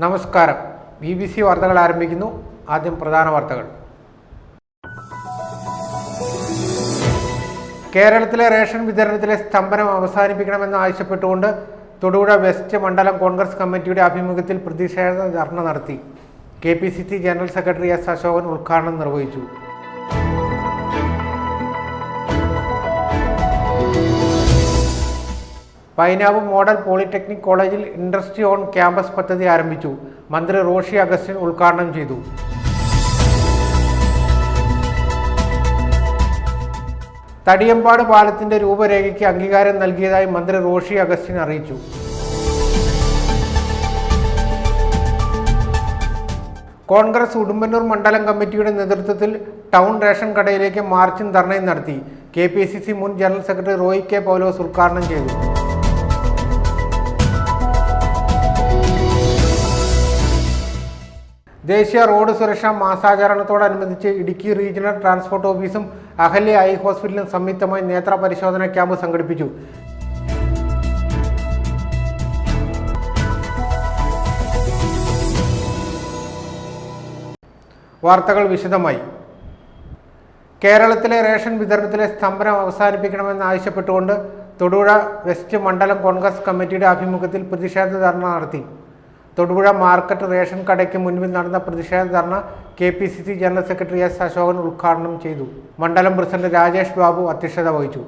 നമസ്കാരം. BBC വാർത്തകൾ ആരംഭിക്കുന്നു. ആദ്യം പ്രധാന വാർത്തകൾ. കേരളത്തിലെ റേഷൻ വിതരണത്തിലെ സ്തംഭനം അവസാനിപ്പിക്കണമെന്ന് ആവശ്യപ്പെട്ടുകൊണ്ട് തൊടുപുഴ വെസ്റ്റ് മണ്ഡലം കോൺഗ്രസ് കമ്മിറ്റിയുടെ ആഭിമുഖ്യത്തിൽ പ്രതിഷേധ ധർണ നടത്തി. KPCC general secretary S. Ashokan ഉദ്ഘാടനം നിർവഹിച്ചു. പൈനാവ് മോഡൽ പോളിടെക്നിക് കോളേജിൽ ഇൻഡസ്ട്രി ഓൺ ക്യാമ്പസ് പദ്ധതി ആരംഭിച്ചു. മന്ത്രി റോഷി അഗസ്റ്റിൻ ഉദ്ഘാടനം ചെയ്തു. തടിയമ്പാട് പാലത്തിന്റെ രൂപരേഖയ്ക്ക് അംഗീകാരം നൽകിയതായി മന്ത്രി റോഷി അഗസ്റ്റിൻ അറിയിച്ചു. കോൺഗ്രസ് ഉടുമ്പന്നൂർ മണ്ഡലം കമ്മിറ്റിയുടെ നേതൃത്വത്തിൽ ടൗൺ റേഷൻ കടയിലേക്ക് മാർച്ചും ധർണയും നടത്തി. KPCC മുൻ ജനറൽ സെക്രട്ടറി റോയി K. പൗലോസ് ഉദ്ഘാടനം ചെയ്തു. ദേശീയ റോഡ് സുരക്ഷാ മാസാചരണത്തോടനുബന്ധിച്ച് ഇടുക്കി റീജിയണൽ ട്രാൻസ്പോർട്ട് ഓഫീസും അഹല്യ ഐ ഹോസ്പിറ്റലും സംയുക്തമായി നേത്ര പരിശോധന ക്യാമ്പ് സംഘടിപ്പിച്ചു. വാർത്തകൾ വിശദമായി. കേരളത്തിലെ റേഷൻ വിതരണത്തിലെ സ്തംഭനം അവസാനിപ്പിക്കണമെന്ന് ആവശ്യപ്പെട്ടുകൊണ്ട് തൊടുപുഴ വെസ്റ്റ് മണ്ഡലം കോൺഗ്രസ് കമ്മിറ്റിയുടെ ആഭിമുഖ്യത്തിൽ പ്രതിഷേധ ധർണ നടത്തി. തൊടുപുഴ മാർക്കറ്റ് റേഷൻ കടയ്ക്ക് മുൻപിൽ നടന്ന പ്രതിഷേധ ധർണ KPCC general secretary S. Ashokan ഉദ്ഘാടനം ചെയ്തു. മണ്ഡലം പ്രസിഡന്റ് രാജേഷ് ബാബു അധ്യക്ഷത വഹിച്ചു.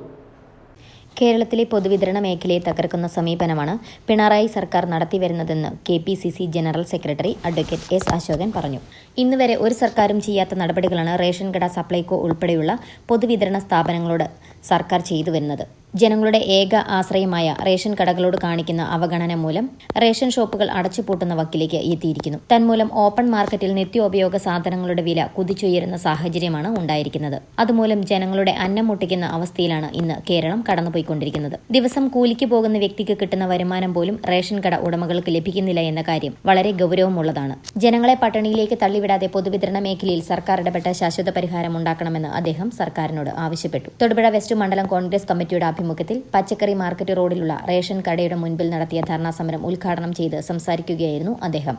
കേരളത്തിലെ പൊതുവിതരണ മേഖലയെ തകർക്കുന്ന സമീപനമാണ് പിണറായി സർക്കാർ നടത്തിവരുന്നതെന്ന് KPCC general secretary advocate S. Ashokan പറഞ്ഞു. ഇന്നുവരെ ഒരു സർക്കാരും ചെയ്യാത്ത നടപടികളാണ് റേഷൻ കട, സപ്ലൈകോ ഉൾപ്പെടെയുള്ള പൊതുവിതരണ സ്ഥാപനങ്ങളോട് സർക്കാർ ചെയ്തു വരുന്നത്. ജനങ്ങളുടെ ഏക ആശ്രയമായ റേഷൻ കടകളോട് കാണിക്കുന്ന അവഗണന മൂലം റേഷൻ ഷോപ്പുകൾ അടച്ചുപൂട്ടുന്ന വക്കിലേക്ക് എത്തിയിരിക്കുന്നു. തന്മൂലം ഓപ്പൺ മാർക്കറ്റിൽ നിത്യോപയോഗ സാധനങ്ങളുടെ വില കുതിച്ചുയരുന്ന സാഹചര്യമാണ് ഉണ്ടായിരിക്കുന്നത്. അതുമൂലം ജനങ്ങളുടെ അന്നം മുട്ടിക്കുന്ന അവസ്ഥയിലാണ് ഇന്ന് കേരളം കടന്നുപോയിക്കൊണ്ടിരിക്കുന്നത്. ദിവസം കൂലിക്ക് പോകുന്ന വ്യക്തിക്ക് കിട്ടുന്ന വരുമാനം പോലും റേഷൻ കട ഉടമകൾക്ക് ലഭിക്കുന്നില്ല എന്ന കാര്യം വളരെ ഗൗരവമുള്ളതാണ്. ജനങ്ങളെ പട്ടിണിയിലേക്ക് തള്ളിവിടാതെ പൊതുവിതരണ മേഖലയിൽ സർക്കാർ ഇടപെട്ട ശാശ്വത പരിഹാരം ഉണ്ടാക്കണമെന്ന് അദ്ദേഹം സർക്കാരിനോട് ആവശ്യപ്പെട്ടു. തൊടുപുഴ വെസ്റ്റ് മണ്ഡലം കോൺഗ്രസ് കമ്മിറ്റിയുടെ ആഭിമുഖ്യത്തിൽ പച്ചക്കറി മാർക്കറ്റ് റോഡിലുള്ള റേഷൻ കടയുടെ മുൻപിൽ നടത്തിയ ധർണാ സമരം ഉദ്ഘാടനം ചെയ്ത് സംസാരിക്കുകയായിരുന്നു അദ്ദേഹം.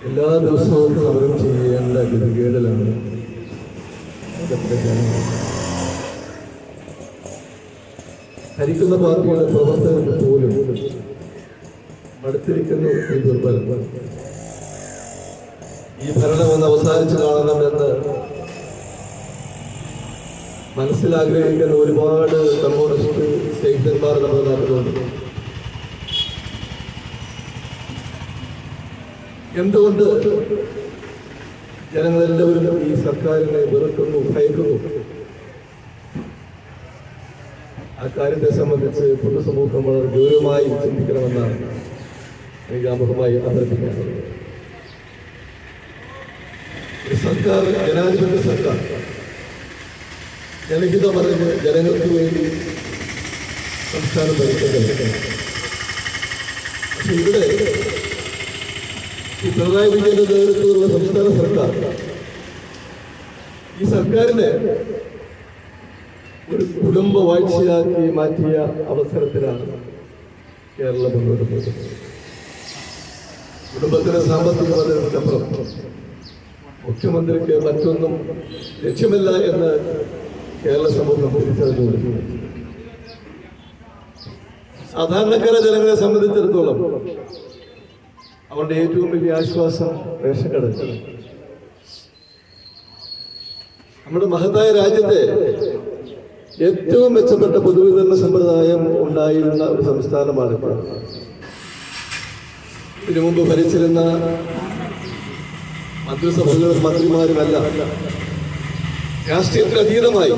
എല്ലാ ദിവസവും സമരം ചെയ്യേണ്ട ഗതികേടിലാണ് ഭരിക്കുന്ന പാർട്ടിയുടെ പ്രവർത്തകർക്ക് പോലും മടുത്തിരിക്കുന്നു. ഈ ഭരണം ഒന്ന് അവസാനിച്ചു കാണണമെന്ന് മനസ്സിലാഗ്രഹിക്കുന്ന ഒരുപാട് കമ്മ്യൂണിസ്റ്റ് സ്നേഹിതന്മാർ നമ്മുടെ നാട്ടിലുണ്ട്. എന്തുകൊണ്ട് ജനങ്ങളെല്ലാവരും ഈ സർക്കാരിനെ വെറുക്കുന്നു, ഭയക്കുന്നു? ആ കാര്യത്തെ സംബന്ധിച്ച് പൊതുസമൂഹം വളരെ ഗൗരവമായി ചിന്തിക്കണമെന്നാണ് എനിക്ക് ആമുഖമായി അഭ്യർത്ഥിക്കുന്നത്. സർക്കാർ ജനാധിപത്യ സർക്കാർ ജനഹിതം പറഞ്ഞ് ജനങ്ങൾക്ക് വേണ്ടി സംസ്ഥാനം ഭരിക്കുന്നത്. പക്ഷെ ഇവിടെ ഈ പിണറായി വിജയന്റെ നേതൃത്വത്തിലുള്ള സംസ്ഥാന സർക്കാർ ഈ സർക്കാരിനെ ഒരു കുടുംബ വാഴ്ചയാക്കി മാറ്റിയ അവസരത്തിലാണ് കേരളം മുന്നോട്ട് പോകുന്നത്. കുടുംബത്തിന് സാമ്പത്തിക ഭദ്രതയ്ക്കപ്പുറം മുഖ്യമന്ത്രിക്ക് മറ്റൊന്നും ലക്ഷ്യമില്ല എന്ന് കേരള സമൂഹം തിരിച്ചറിഞ്ഞു. സാധാരണക്കാര ജനങ്ങളെ സംബന്ധിച്ചിടത്തോളം അവരുടെ ഏറ്റവും വലിയ ആശ്വാസം റേഷൻ കട. നമ്മുടെ മഹത്തായ രാജ്യത്തെ ഏറ്റവും മെച്ചപ്പെട്ട പൊതുവിതരണ സമ്പ്രദായം ഉണ്ടായിരുന്ന ഒരു സംസ്ഥാനമാണ്. ഇതിനു മുമ്പ് ഭരിച്ചിരുന്ന മന്ത്രിസഭകളും മന്ത്രിമാരുമല്ല രാഷ്ട്രീയത്തിന് അതീതമായി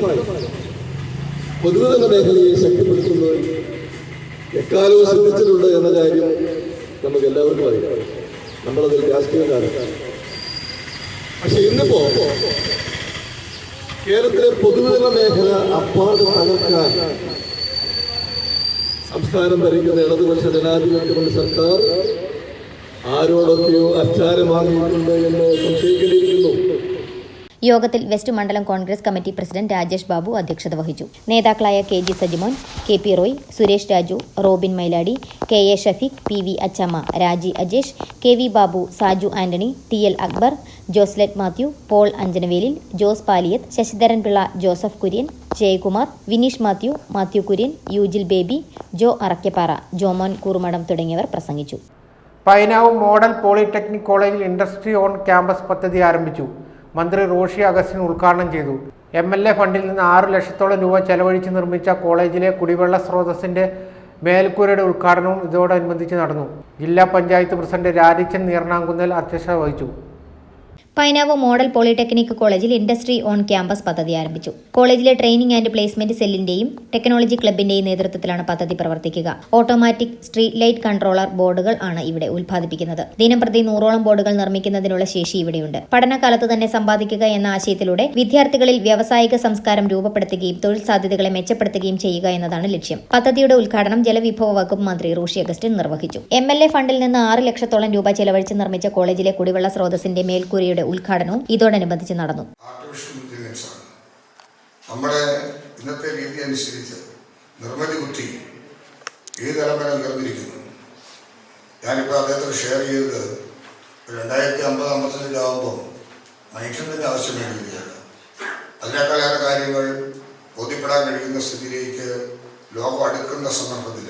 പൊതുവിതരണ മേഖലയെ ശക്തിപ്പെടുത്തുന്നത് എക്കാലവും ശ്രദ്ധിച്ചിട്ടുണ്ട് എന്ന കാര്യം നമുക്ക് എല്ലാവർക്കും അറിയാം. നമ്മളതിൽ രാഷ്ട്രീയക്കാരാണ്. പക്ഷെ ഇന്നിപ്പോ കേരളത്തിലെ പൊതുവിതരണ മേഖല അപ്പാട് തകർക്കാൻ സംസ്ഥാനം ഭരിക്കുന്ന ഇടതുപക്ഷ ജനാധിപത്യ സർക്കാർ ആരോടൊക്കെയോ അച്ചാരം വാങ്ങിയിട്ടുണ്ട് എന്ന് സംശയിക്കേണ്ടിയിരിക്കുന്നു. യോഗത്തിൽ വെസ്റ്റ് മണ്ഡലം Congress committee president Rajesh Babu അധ്യക്ഷത വഹിച്ചു. നേതാക്കളായ KG Sajimon, KP Roy, Suresh Raju, Robin Mailady, KA Shafeeq, PV Achamma, Raji Ajesh, KV Babu, Saju Antony, TL Akbar, Joslet Mathew, Paul Anchanavelil, Jose Paliyath, Sasidharan Pillai, Joseph Kurian, Jayakumar, Vineesh Mathew, Mathew Kurian, Yujil Baby, Jo Arakkappara, Jomon Koorumadam തുടങ്ങിയവർ പ്രസംഗിച്ചു. പൈനാവ് മോഡൽ പോളിടെക്നിക് കോളേജിൽ ഇൻഡസ്ട്രി ഓൺ ക്യാമ്പസ് പദ്ധതി ആരംഭിച്ചു. മന്ത്രി റോഷി അഗസ്റ്റിൻ ഉദ്ഘാടനം ചെയ്തു. MLA ഫണ്ടിൽ നിന്ന് 6 ലക്ഷത്തോളം രൂപ ചെലവഴിച്ച് നിർമ്മിച്ച കോളേജിലെ കുടിവെള്ള സ്രോതസ്സിന്റെ മേൽക്കൂരയുടെ ഉദ്ഘാടനവും ഇതോടനുബന്ധിച്ച് നടന്നു. ജില്ലാ പഞ്ചായത്ത് പ്രസിഡന്റ് രാജിച്ചൻ നീർണാങ്കുന്നൽ അധ്യക്ഷത വഹിച്ചു. പൈനാവ് മോഡൽ പോളിടെക്നിക് കോളേജിൽ ഇൻഡസ്ട്രി ഓൺ ക്യാമ്പസ് പദ്ധതി ആരംഭിച്ചു. കോളേജിലെ ട്രെയിനിംഗ് ആൻഡ് പ്ലേസ്മെന്റ് സെല്ലിന്റെയും ടെക്നോളജി ക്ലബിന്റെയും നേതൃത്വത്തിലാണ് പദ്ധതി പ്രവർത്തിക്കുക. ഓട്ടോമാറ്റിക് സ്ട്രീറ്റ് ലൈറ്റ് കൺട്രോളർ ബോർഡുകൾ ആണ് ഇവിടെ ഉൽപ്പാദിപ്പിക്കുന്നത്. ദിനംപ്രതി 100ഓളം ബോർഡുകൾ നിർമ്മിക്കുന്നതിനുള്ള ശേഷി ഇവിടെയുണ്ട്. പഠനകാലത്ത് തന്നെ സമ്പാദിക്കുക എന്ന ആശയത്തിലൂടെ വിദ്യാർത്ഥികളിൽ വ്യാവസായിക സംസ്കാരം രൂപപ്പെടുത്തുകയും തൊഴിൽ സാധ്യതകളെ മെച്ചപ്പെടുത്തുകയും ചെയ്യുക എന്നതാണ് ലക്ഷ്യം. പദ്ധതിയുടെ ഉദ്ഘാടനം ജലവിഭവ വകുപ്പ് മന്ത്രി റോഷി അഗസ്റ്റിൻ നിർവഹിച്ചു. MLA ഫണ്ടിൽ നിന്ന് 6 ലക്ഷത്തോളം രൂപ ചെലവഴിച്ച് നിർമ്മിച്ച കോളേജിലെ കുടിവെള്ള സ്രോതസ്സിന്റെ മേൽക്കൂരയുടെ ഉദ്ഘാടനവും ഇതോടനുബന്ധിച്ച് നടന്നു. നമ്മുടെ ഇന്നത്തെ രീതി അനുസരിച്ച് നിർമ്മിതി ബുദ്ധി ഏത് തലം വരെ ഉയർന്നിരിക്കുന്നു. ഞാനിപ്പോൾ അദ്ദേഹത്തോട് ഷെയർ ചെയ്തത് 2050-55 ആകുമ്പോൾ മനുഷ്യൻ്റെ ആവശ്യം വേണ്ടിയിരിക്കുകയാണ്. അതിനേക്കാളേറെ കാര്യങ്ങൾ ബോധ്യപ്പെടാൻ കഴിയുന്ന സ്ഥിതിയിലേക്ക് ലോകം അടുക്കുന്ന സന്ദർഭത്തിൽ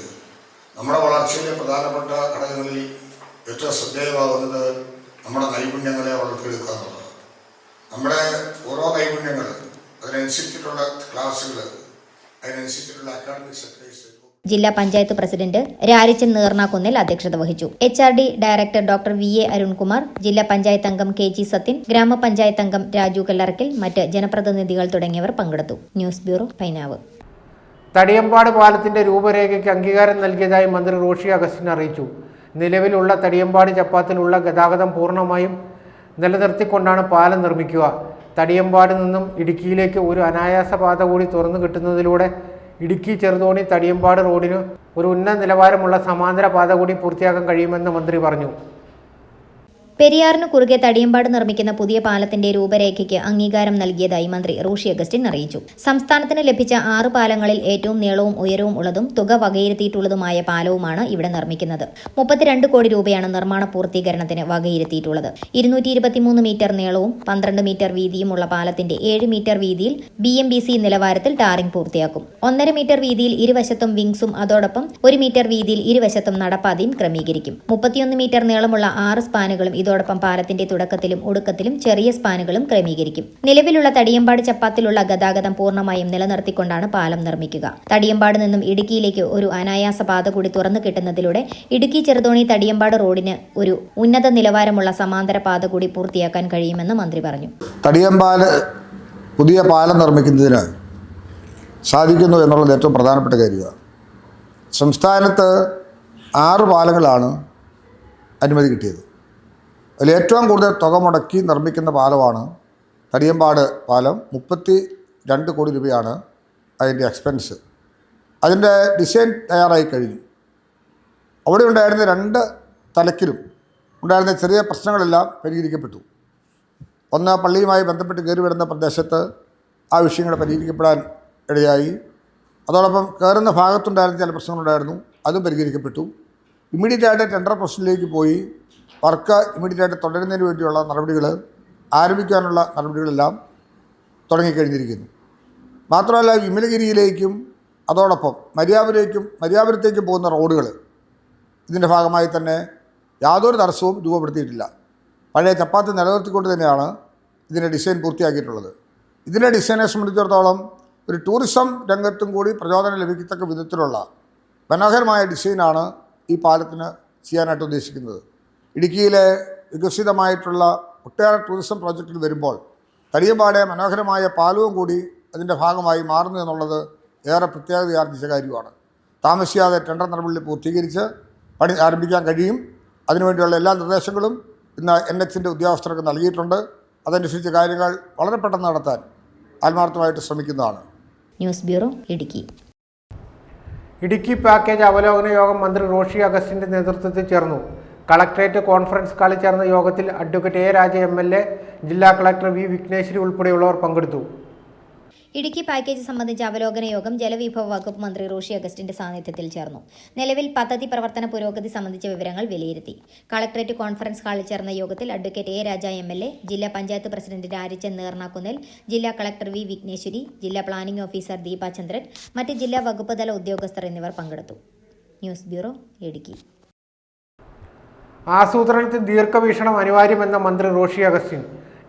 നമ്മുടെ വളർച്ചയിലെ പ്രധാനപ്പെട്ട ഘടകങ്ങളിൽ ഏറ്റവും ശ്രദ്ധേയമാകുന്നത് നമ്മുടെ നൈപുണ്യങ്ങളെ വളർത്തിയെടുക്കുക എന്നുള്ളത്. നമ്മുടെ ഓരോ നൈപുണ്യങ്ങൾ, അതിനനുസരിച്ചിട്ടുള്ള ക്ലാസ്സുകൾ, അതിനനുസരിച്ചിട്ടുള്ള അക്കാഡമിക് സെക്ടേഴ്സ്. ജില്ലാ പഞ്ചായത്ത് പ്രസിഡന്റ് രാജിച്ചൻ നീർണാകുന്നൽ അധ്യക്ഷത വഹിച്ചു. HRD director doctor VA Arunkumar, ജില്ലാ പഞ്ചായത്ത് അംഗം KG സത്യൻ, ഗ്രാമപഞ്ചായത്ത് അംഗം രാജു കല്ലറക്കൽ, മറ്റ് ജനപ്രതിനിധികൾ തുടങ്ങിയവർ പങ്കെടുത്തു. News bureau, Painavu. തടിയമ്പാട് പാലത്തിന്റെ രൂപരേഖയ്ക്ക് അംഗീകാരം നൽകിയതായി മന്ത്രി റോഷി അഗസ്റ്റിൻ അറിയിച്ചു. നിലവിലുള്ള തടിയമ്പാട് ചപ്പാത്തിലുള്ള ഗതാഗതം പൂർണ്ണമായും നിലനിർത്തിക്കൊണ്ടാണ് പാലം നിർമ്മിക്കുക. തടിയമ്പാട് നിന്നും ഇടുക്കിയിലേക്ക് ഒരു അനായാസ പാത കൂടി തുറന്നു കിട്ടുന്നതിലൂടെ ഇടുക്കി ചെറുതോണി തടിയമ്പാട് റോഡിന് ഒരു ഉന്നത നിലവാരമുള്ള സമാന്തര പാത കൂടി പൂർത്തിയാക്കാൻ കഴിയുമെന്ന് മന്ത്രി പറഞ്ഞു. പെരിയാറിന് കുറുകെ തടിയമ്പാട് നിർമ്മിക്കുന്ന പുതിയ പാലത്തിന്റെ രൂപരേഖയ്ക്ക് അംഗീകാരം നൽകിയതായി മന്ത്രി റോഷി അഗസ്റ്റിൻ അറിയിച്ചു. സംസ്ഥാനത്തിന് ലഭിച്ച 6 പാലങ്ങളിൽ ഏറ്റവും നീളവും ഉയരവും ഉള്ളതും തുക വകയിരുത്തിയിട്ടുള്ളതുമായ പാലവുമാണ് ഇവിടെ നിർമ്മിക്കുന്നത്. 32 കോടി രൂപയാണ് നിർമ്മാണ പൂർത്തീകരണത്തിന് വകയിരുത്തിയിട്ടുള്ളത്. 223 മീറ്റർ നീളവും 12 മീറ്റർ വീതിയുമുള്ള പാലത്തിന്റെ 7 മീറ്റർ വീതിയിൽ BMBC നിലവാരത്തിൽ ടാറിംഗ് പൂർത്തിയാക്കും. 1.5 മീറ്റർ വീതിയിൽ ഇരുവശത്തും വിങ്സും അതോടൊപ്പം 1 മീറ്റർ വീതിയിൽ ഇരുവശത്തും നടപ്പാതയും ക്രമീകരിക്കും. 31 മീറ്റർ നീളമുള്ള 6 സ്പാനുകളും ഇതോടൊപ്പം പാലത്തിന്റെ തുടക്കത്തിലും ഒടുക്കത്തിലും ചെറിയ സ്പാനുകളും ക്രമീകരിക്കും. നിലവിലുള്ള തടിയമ്പാട് ചപ്പാത്തിലുള്ള ഗതാഗതം പൂർണ്ണമായും നിലനിർത്തിക്കൊണ്ടാണ് പാലം നിർമ്മിക്കുക. തടിയമ്പാട് നിന്നും ഇടുക്കിയിലേക്ക് ഒരു അനായാസ പാത കൂടി തുറന്നു കിട്ടുന്നതിലൂടെ ഇടുക്കി ചെറുതോണി തടിയമ്പാട് റോഡിന് ഒരു ഉന്നത നിലവാരമുള്ള സമാന്തര പാത കൂടി പൂർത്തിയാക്കാൻ കഴിയുമെന്ന് മന്ത്രി പറഞ്ഞു. തടിയമ്പാട് പുതിയ പാലം നിർമ്മിക്കുന്നതിന് സാധിക്കുന്നു എന്നുള്ളത് ഏറ്റവും പ്രധാനപ്പെട്ട കാര്യമാണ്. സംസ്ഥാനത്ത് 6 പാലങ്ങളാണ് അനുമതി കിട്ടിയത്. അതിൽ ഏറ്റവും കൂടുതൽ തുക മുടക്കി നിർമ്മിക്കുന്ന പാലമാണ് തടിയമ്പാട് പാലം. 32 കോടി രൂപയാണ് അതിൻ്റെ എക്സ്പെൻസ്. അതിൻ്റെ ഡിസൈൻ തയ്യാറായി കഴിഞ്ഞു. അവിടെ ഉണ്ടായിരുന്ന 2 തലക്കിലും ഉണ്ടായിരുന്ന ചെറിയ പ്രശ്നങ്ങളെല്ലാം പരിഹരിക്കപ്പെട്ടു. ഒന്ന്, പള്ളിയുമായി ബന്ധപ്പെട്ട് കയറി വരുന്ന പ്രദേശത്ത് ആ വിഷയങ്ങൾ പരിഹരിക്കപ്പെടാൻ ഇടയായി. അതോടൊപ്പം കയറുന്ന ഭാഗത്തുണ്ടായിരുന്ന ചില പ്രശ്നങ്ങളുണ്ടായിരുന്നു, അതും പരിഹരിക്കപ്പെട്ടു. ഇമ്മീഡിയറ്റായിട്ട് ടെൻഡർ പ്രൊസീജിയറിലേക്ക് പോയി വർക്ക് ഇമ്മീഡിയറ്റായിട്ട് തുടരുന്നതിന് വേണ്ടിയുള്ള നടപടികൾ ആരംഭിക്കാനുള്ള നടപടികളെല്ലാം തുടങ്ങിക്കഴിഞ്ഞിരിക്കുന്നു. മാത്രമല്ല, വിമലഗിരിയിലേക്കും അതോടൊപ്പം മര്യാപുരത്തേക്കും പോകുന്ന റോഡുകൾ ഇതിൻ്റെ ഭാഗമായി തന്നെ യാതൊരു തടസ്സവും രൂപപ്പെടുത്തിയിട്ടില്ല. പഴയ ചപ്പാത്തി നിലനിർത്തിക്കൊണ്ട് തന്നെയാണ് ഇതിൻ്റെ ഡിസൈൻ പൂർത്തിയാക്കിയിട്ടുള്ളത്. ഇതിൻ്റെ ഡിസൈനെ സംബന്ധിച്ചിടത്തോളം ഒരു ടൂറിസം രംഗത്തും കൂടി പ്രചോദനം ലഭിക്കത്തക്ക വിധത്തിലുള്ള മനോഹരമായ ഡിസൈനാണ് ഈ പാലത്തിന് ചെയ്യാനായിട്ട് ഉദ്ദേശിക്കുന്നത്. ഇടുക്കിയിലെ വികസിതമായിട്ടുള്ള ഒട്ടേറെ ടൂറിസം പ്രോജക്റ്റുകൾ വരുമ്പോൾ തടിയമ്പാടെ മനോഹരമായ പാലവും കൂടി അതിൻ്റെ ഭാഗമായി മാറുന്നു എന്നുള്ളത് ഏറെ പ്രത്യേകതയാർജിച്ച കാര്യമാണ്. താമസിയാതെ ടെൻഡർ നടപടി പൂർത്തീകരിച്ച് പണി ആരംഭിക്കാൻ കഴിയും. അതിനുവേണ്ടിയുള്ള എല്ലാ നിർദ്ദേശങ്ങളും ഇന്ന് NHന്റെ ഉദ്യോഗസ്ഥർക്ക് നൽകിയിട്ടുണ്ട്. അതനുസരിച്ച് കാര്യങ്ങൾ വളരെ പെട്ടെന്ന് നടത്താൻ ആത്മാർത്ഥമായിട്ട് ശ്രമിക്കുന്നതാണ്. News bureau, Idukki. Idukki package അവലോകന യോഗം മന്ത്രി റോഷി അഗസ്റ്റിൻ്റെ നേതൃത്വത്തിൽ ചേർന്നു. കളക്ടറേറ്റ് കോൺഫറൻസ് ഹാളിൽ ചേർന്ന യോഗത്തിൽ അഡ്വക്കേറ്റ് എ രാജ MLA, ജില്ലാ കളക്ടർ വി വിഘ്നേശ്വരി ഉൾപ്പെടെയുള്ളവർ പങ്കെടുത്തു. ഇടുക്കി പാക്കേജ് സംബന്ധിച്ച അവലോകന യോഗം ജലവിഭവ വകുപ്പ് മന്ത്രി റോഷി അഗസ്റ്റിന്റെ സാന്നിധ്യത്തിൽ ചേർന്നു. നിലവിൽ പദ്ധതി പ്രവർത്തന പുരോഗതി സംബന്ധിച്ച വിവരങ്ങൾ വിലയിരുത്തി. കളക്ടറേറ്റ് കോൺഫറൻസ് ഹാളിൽ ചേർന്ന യോഗത്തിൽ അഡ്വക്കേറ്റ് എ രാജ MLA, ജില്ലാ പഞ്ചായത്ത് പ്രസിഡന്റ് രാരിച്ചൻ നേർനാക്കുന്നേൽ, ജില്ലാ കളക്ടർ വി വിഘ്നേശ്വരി, ജില്ലാ പ്ലാനിംഗ് ഓഫീസർ ദീപാചന്ദ്രൻ, മറ്റ് ജില്ലാ വകുപ്പ് തല ഉദ്യോഗസ്ഥർ എന്നിവർ പങ്കെടുത്തു. News bureau, Idukki. ആസൂത്രണത്തിൽ ദീർഘവീക്ഷണം അനിവാര്യമെന്ന മന്ത്രി റോഷി അഗസ്റ്റിൻ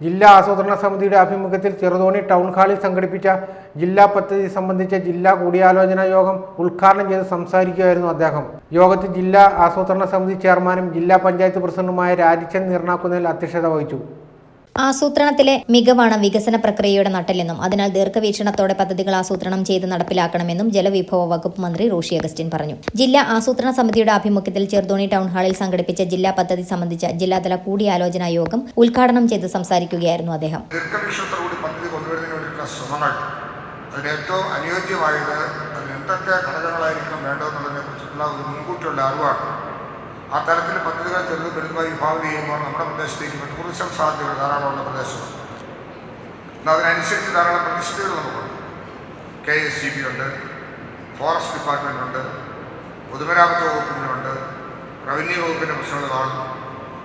ജില്ലാ ആസൂത്രണ സമിതിയുടെ ആഭിമുഖ്യത്തിൽ ചെറുതോണി ടൗൺ ഹാളിൽ സംഘടിപ്പിച്ച ജില്ലാ പദ്ധതി സംബന്ധിച്ച ജില്ലാ കൂടിയാലോചനാ യോഗം ഉദ്ഘാടനം ചെയ്ത് സംസാരിക്കുകയായിരുന്നു അദ്ദേഹം. യോഗത്തിൽ ജില്ലാ ആസൂത്രണ സമിതി ചെയർമാനും ജില്ലാ പഞ്ചായത്ത് പ്രസിഡന്റുമായ രാജിച്ചൻ നീർനാക്കുന്നേൽ അധ്യക്ഷത വഹിച്ചു. ആസൂത്രണത്തിലെ മികവാണ് വികസന പ്രക്രിയയുടെ നട്ടെല്ലെന്നും അതിനാൽ ദീർഘവീക്ഷണത്തോടെ പദ്ധതികൾ ആസൂത്രണം ചെയ്ത് നടപ്പിലാക്കണമെന്നും ജലവിഭവ വകുപ്പ് മന്ത്രി റോഷി അഗസ്റ്റിൻ പറഞ്ഞു. ജില്ലാ ആസൂത്രണ സമിതിയുടെ ആഭിമുഖ്യത്തിൽ ചെറുതോണി ടൗൺ ഹാളിൽ സംഘടിപ്പിച്ച ജില്ലാ പദ്ധതി സംബന്ധിച്ച ജില്ലാതല കൂടിയാലോചനാ യോഗം ഉദ്ഘാടനം ചെയ്ത് സംസാരിക്കുകയായിരുന്നു അദ്ദേഹം. ദീർഘവീക്ഷണത്തോടുകൂടി പദ്ധതി കൊണ്ടുവരുന്നതിന് വേണ്ടിയിട്ടുള്ള ശ്രമങ്ങൾ അതിന് ഏറ്റവും അനുയോജ്യമായത് അതിന് എന്തൊക്കെ ഘടകങ്ങളായിരിക്കണം വേണ്ടതെന്നുള്ളതിനെ കുറിച്ചുള്ള ഒരു മുൻകൂട്ടിയുള്ള അറിവാണ്. ആ തരത്തിൽ പദ്ധതികൾ ചെറുതും വലുതുമായി വിഭാവനം ചെയ്യുമ്പോൾ നമ്മുടെ പ്രദേശത്തേക്ക് ടൂറിസം സാധ്യതകൾ ധാരാളമുള്ള പ്രദേശമാണ്. എന്നാൽ അതിനനുസരിച്ച് ധാരാളം പ്രതിസന്ധികൾ നമുക്കുണ്ട്. KSCB ഉണ്ട്, ഫോറസ്റ്റ് ഡിപ്പാർട്ട്മെൻ്റ് ഉണ്ട്, പൊതുമരാമത്ത് വകുപ്പിനുണ്ട്, റവന്യൂ വകുപ്പിൻ്റെ പ്രശ്നങ്ങൾ കാണും.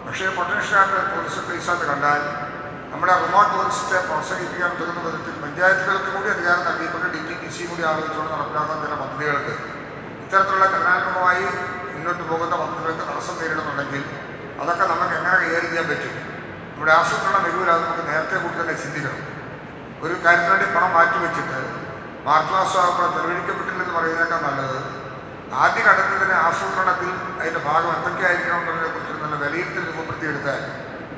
പക്ഷേ പൊട്ടൻഷ്യലായിട്ട് ടൂറിസം പ്ലേസായിട്ട് കണ്ടാൽ നമ്മുടെ റിമോട്ട് ടൂറിസത്തെ പ്രോത്സാഹിപ്പിക്കാൻ ഉതകുന്ന വിധത്തിൽ പഞ്ചായത്തുകൾക്ക് കൂടി അധികാരം നൽകിക്കൊണ്ട് DTPC കൂടി ആലോചിച്ചുകൊണ്ട് നടപ്പിലാക്കാൻ ചില പദ്ധതികൾക്ക് ഇത്തരത്തിലുള്ള ചലനാത്മകമായി മുന്നോട്ട് പോകുന്ന പദ്ധതികൾക്ക് തടസ്സം നേരിടുന്നുണ്ടെങ്കിൽ അതൊക്കെ നമുക്ക് എങ്ങനെ കൈകാര്യം ചെയ്യാൻ പറ്റും? നമ്മുടെ ആസൂത്രണ മികവിൽ അത് നമുക്ക് നേരത്തെ കൂടി തന്നെ ചിന്തിക്കണം. ഒരു കാര്യത്തിന് വേണ്ടി പണം മാറ്റിവെച്ചിട്ട് മാർച്ച് മാസമാകുമ്പോൾ ചെലവഴിക്കപ്പെട്ടില്ലെന്ന് പറയുന്നതിനേക്കാൾ നല്ലത് ആദ്യഘട്ടത്തിൽ തന്നെ ആസൂത്രണത്തിൽ അതിൻ്റെ ഭാഗം എന്തൊക്കെയായിരിക്കണം എന്നതിനെക്കുറിച്ച് നല്ല വിലയിരുത്തൽ രൂപപ്പെടുത്തിയെടുത്താൽ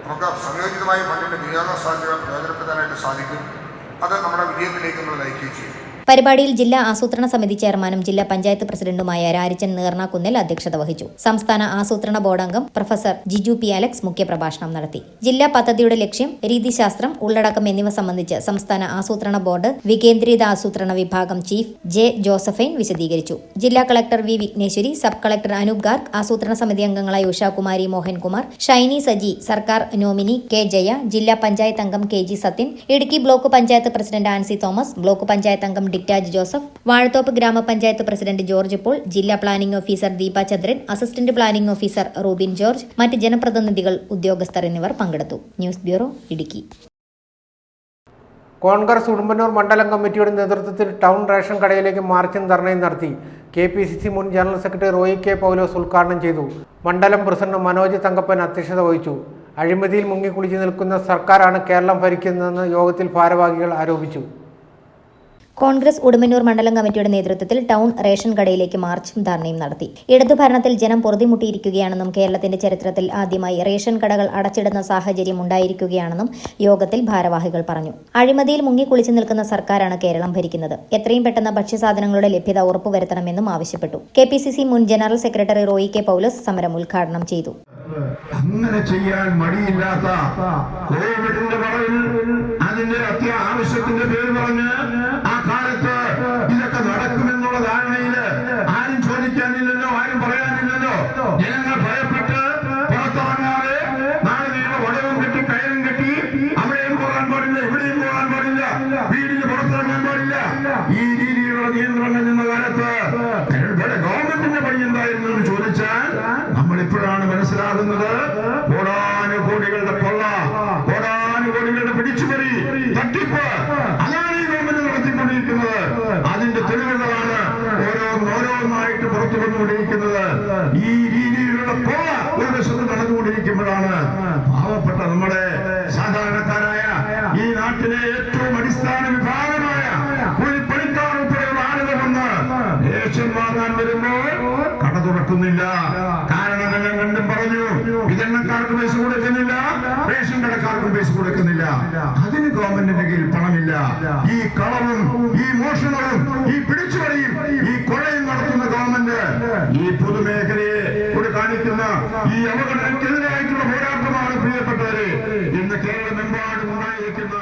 നമുക്ക് സംയോജിതമായി ഫണ്ടിൻ്റെ വിനിയോഗ സാധ്യത പ്രയോജനപ്പെടുത്താനായിട്ട് സാധിക്കും. അത് നമ്മുടെ വിജയത്തിലേക്ക് നമ്മൾ നയിക്കുകയും ചെയ്യും. പരിപാടിയിൽ ജില്ലാ ആസൂത്രണ സമിതി ചെയർമാനും ജില്ലാ പഞ്ചായത്ത് പ്രസിഡന്റുമായ രാരിച്ചൻ നേർനാക്കുന്നേൽ അധ്യക്ഷത വഹിച്ചു. സംസ്ഥാന ആസൂത്രണ ബോർഡ് അംഗം പ്രൊഫസർ ജിജു പി അലക്സ് മുഖ്യപ്രഭാഷണം നടത്തി. ജില്ലാ പദ്ധതിയുടെ ലക്ഷ്യം, രീതിശാസ്ത്രം, ഉള്ളടക്കം എന്നിവ സംബന്ധിച്ച് സംസ്ഥാന ആസൂത്രണ ബോർഡ് വികേന്ദ്രീത ആസൂത്രണ വിഭാഗം ചീഫ് ജെ ജോസഫൈൻ വിശദീകരിച്ചു. ജില്ലാ collector V Vigneshwari, sub collector Anoop Garg, ആസൂത്രണ സമിതി അംഗങ്ങളായ ഉഷാകുമാരി, മോഹൻകുമാർ, ഷൈനി സജി, സർക്കാർ നോമിനി കെ ജയ, ജില്ലാ പഞ്ചായത്ത് അംഗം KG Sathyan, Idukki block panchayat president Ancy Thomas, block panchayat അംഗം ഡിക്റ്റാജ് ജോസഫ്, വാഴത്തോപ്പ് ഗ്രാമപഞ്ചായത്ത് പ്രസിഡന്റ് ജോർജ് പോൾ, ജില്ലാ planning officer Deepachandran, assistant planning officer Rubin George, മറ്റ് ജനപ്രതിനിധികൾ, ഉദ്യോഗസ്ഥർ എന്നിവർ പങ്കെടുത്തു. News bureau, Idukki. Congress Udumbannoor മണ്ഡലം കമ്മിറ്റിയുടെ നേതൃത്വത്തിൽ ടൗൺ റേഷൻ കടയിലേക്ക് മാർച്ചും ധർണയും നടത്തി. KPCC മുൻ ജനറൽ സെക്രട്ടറി റോയി കെ പൗലോസ് ഉദ്ഘാടനം ചെയ്തു. മണ്ഡലം പ്രസിഡന്റ് മനോജ് തങ്കപ്പൻ അധ്യക്ഷത വഹിച്ചു. അഴിമതിയിൽ മുങ്ങിക്കുളിച്ചു നിൽക്കുന്ന സർക്കാരാണ് കേരളം ഭരിക്കുന്നതെന്ന് യോഗത്തിൽ ഭാരവാഹികൾ ആരോപിച്ചു. കോൺഗ്രസ് ഉടുമ്പന്നൂർ മണ്ഡലം കമ്മിറ്റിയുടെ നേതൃത്വത്തിൽ ടൗൺ റേഷൻ കടയിലേക്ക് മാർച്ചും ധർണയും നടത്തി. ഇടതുഭരണത്തിൽ ജനം പൊറുതിമുട്ടിയിരിക്കുകയാണെന്നും കേരളത്തിന്റെ ചരിത്രത്തിൽ ആദ്യമായി റേഷൻ കടകൾ അടച്ചിടുന്ന സാഹചര്യം ഉണ്ടായിരിക്കുകയാണെന്നും യോഗത്തിൽ ഭാരവാഹികൾ പറഞ്ഞു. അഴിമതിയിൽ മുങ്ങിക്കുളിച്ചു നിൽക്കുന്ന സർക്കാരാണ് കേരളം ഭരിക്കുന്നത്. എത്രയും പെട്ടെന്ന് ഭക്ഷ്യസാധനങ്ങളുടെ ലഭ്യത ഉറപ്പുവരുത്തണമെന്നും ആവശ്യപ്പെട്ടു. KPCC മുൻ ജനറൽ സെക്രട്ടറി റോയി കെ പൗലോസ് സമരം ഉദ്ഘാടനം ചെയ്തു. അങ്ങനെ ചെയ്യാൻ മടിയില്ലാത്ത കോവിഡിന്റെ പറയിൽ അതിന്റെ അത്യാവശ്യത്തിന്റെ പേര് പറഞ്ഞ് ആ കാലത്ത് ഇതൊക്കെ നടക്കുമെന്നുള്ള ധാരണയില് ആരും ചോദിക്കാനില്ലല്ലോ, ആരും പറയാനില്ലല്ലോ. ജനങ്ങൾ ഭയപ്പെട്ട് പുറത്തിറങ്ങാതെ നാളെ നീള വടവും കെട്ടി കയറും കെട്ടി അവിടെയും പോകാൻ പാടില്ല, ഇവിടെയും പോകാൻ പാടില്ല, വീടിന് പുറത്തിറങ്ങാൻ പാടില്ല. ഈ രീതിയിലുള്ള നിയന്ത്രണം എന്ന കാലത്ത് ഗവൺമെന്റിന്റെ പണി എന്തായിരുന്നു എന്ന് ചോദിച്ചാൽ നമ്മളിപ്പോഴാണ് മനസ്സിലാകുന്നത്. കോടാനുകോടികളുടെ കൊള്ള, കോടാനുകോടികളുടെ പിടിച്ചുപറി, തട്ടിപ്പ്, അതാണ് ഈ ഗവൺമെന്റ് നടത്തിക്കൊണ്ടിരിക്കുന്നത്. അതിന്റെ തെളിവുകളാണ് ഓരോന്നായിട്ട് പുറത്തു വന്നുകൊണ്ടിരിക്കുന്നത്. ഈ രീതിയിലുള്ള കൊള്ള ഒരു വശത്ത് നടന്നുകൊണ്ടിരിക്കുമ്പോഴാണ് പാവപ്പെട്ട നമ്മുടെ സാധാരണക്കാരായ ഈ നാട്ടിലെ ഏറ്റവും അടിസ്ഥാന വിഭാഗമായ കൂലിപ്പണിക്കാർ ഉൾപ്പെടെയുള്ള ആളുകൾ വന്ന് റേഷൻ വാങ്ങാൻ വരുമ്പോൾ കട തുറക്കുന്നില്ല. കാരണം എല്ലാം കണ്ടും പറഞ്ഞു, വിതരണക്കാർക്ക് പൈസ കൊടുക്കുന്നില്ല, റേഷൻ കടക്കാർക്കും പൈസ കൊടുക്കുന്നില്ല. അതിന് ഗവൺമെന്റിന്റെ കയ്യിൽ പണമില്ല. ഈ കളവും ഈ മോഷണവും ഈ പിടിച്ചുപറിയും ഈ കൊള്ളയും നടത്തുന്ന ഗവൺമെന്റ് ഈ പൊതുമേഖലയെ കൂടി കാണിക്കുന്ന ഈ അവഗണനയ്ക്കെതിരായിട്ടുള്ള പോരാട്ടമാണ് പ്രിയപ്പെട്ടവരെ ഇന്ന് കേരളമെമ്പാടും ഉണ്ടായിരിക്കുന്ന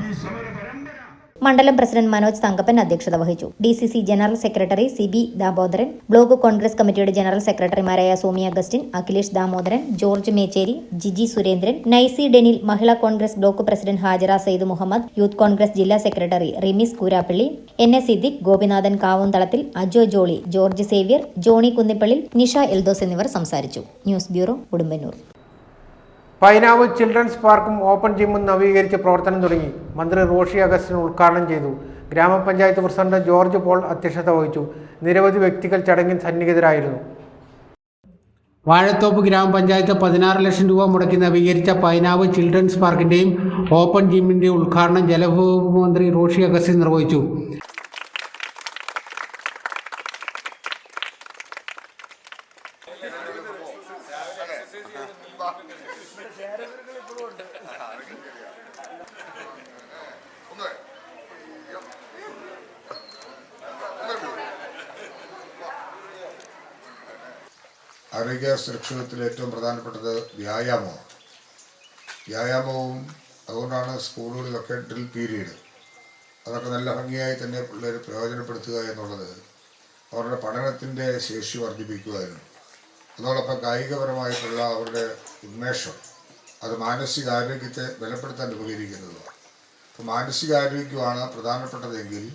ഈ സമര പരമ്പര. മണ്ഡലം പ്രസിഡന്റ് മനോജ് തങ്കപ്പൻ അധ്യക്ഷത വഹിച്ചു. DCC general secretary CB Damodaran, block Congress കമ്മിറ്റിയുടെ ജനറൽ സെക്രട്ടറിമാരായ Somi Augustine, Akhilesh Damodaran, George Mecheri, Jiji Surendran, Naisy Denil, Mahila Congress block president Hajara Sayed Muhammad, youth Congress ജില്ലാ സെക്രട്ടറി റിമിസ് കൂരാപ്പള്ളി, NS സിദ്ദിഖ്, ഗോപിനാഥൻ കാവുന്തളത്തിൽ, അജോ ജോളി, ജോർജ് സേവ്യർ, ജോണി കുന്നിപ്പള്ളിൽ, നിഷ എൽദോസ് എന്നിവർ സംസാരിച്ചു. News bureau, Udumbannoor. Painavu children's പാർക്കും ഓപ്പൺ ജിമ്മും നവീകരിച്ച് പ്രവർത്തനം തുടങ്ങി. മന്ത്രി റോഷി അഗസ്റ്റിൻ ഉദ്ഘാടനം ചെയ്തു. ഗ്രാമപഞ്ചായത്ത് പ്രസിഡന്റ് ജോർജ് പോൾ അധ്യക്ഷത വഹിച്ചു. നിരവധി വ്യക്തികൾ ചടങ്ങിൽ സന്നിഹിതരായിരുന്നു. വാഴത്തോപ്പ് ഗ്രാമപഞ്ചായത്ത് 16 ലക്ഷം രൂപ മുടക്കി നവീകരിച്ച പൈനാവ് ചിൽഡ്രൻസ് പാർക്കിന്റെയും ഓപ്പൺ ജിമ്മിന്റെയും ഉദ്ഘാടനം ജലവകുപ്പ് മന്ത്രി റോഷി അഗസ്റ്റിൻ നിർവഹിച്ചു. ആരോഗ്യ സുരക്ഷിതത്തിൽ ഏറ്റവും പ്രധാനപ്പെട്ടത് വ്യായാമവും അതുകൊണ്ടാണ് സ്കൂളുകളിലൊക്കെ ഡ്രിൽ പീരീഡ് അതൊക്കെ നല്ല ഭംഗിയായി തന്നെ പിള്ളേർ പ്രയോജനപ്പെടുത്തുക എന്നുള്ളത് അവരുടെ പഠനത്തിൻ്റെ ശേഷി വർദ്ധിപ്പിക്കുവാനും അതോടൊപ്പം കായികപരമായിട്ടുള്ള അവരുടെ ഉന്മേഷം അത് മാനസികാരോഗ്യത്തെ ബലപ്പെടുത്താൻ ഉപകരിക്കുന്നതുമാണ്. അപ്പോൾ മാനസികാരോഗ്യമാണ് പ്രധാനപ്പെട്ടതെങ്കിൽ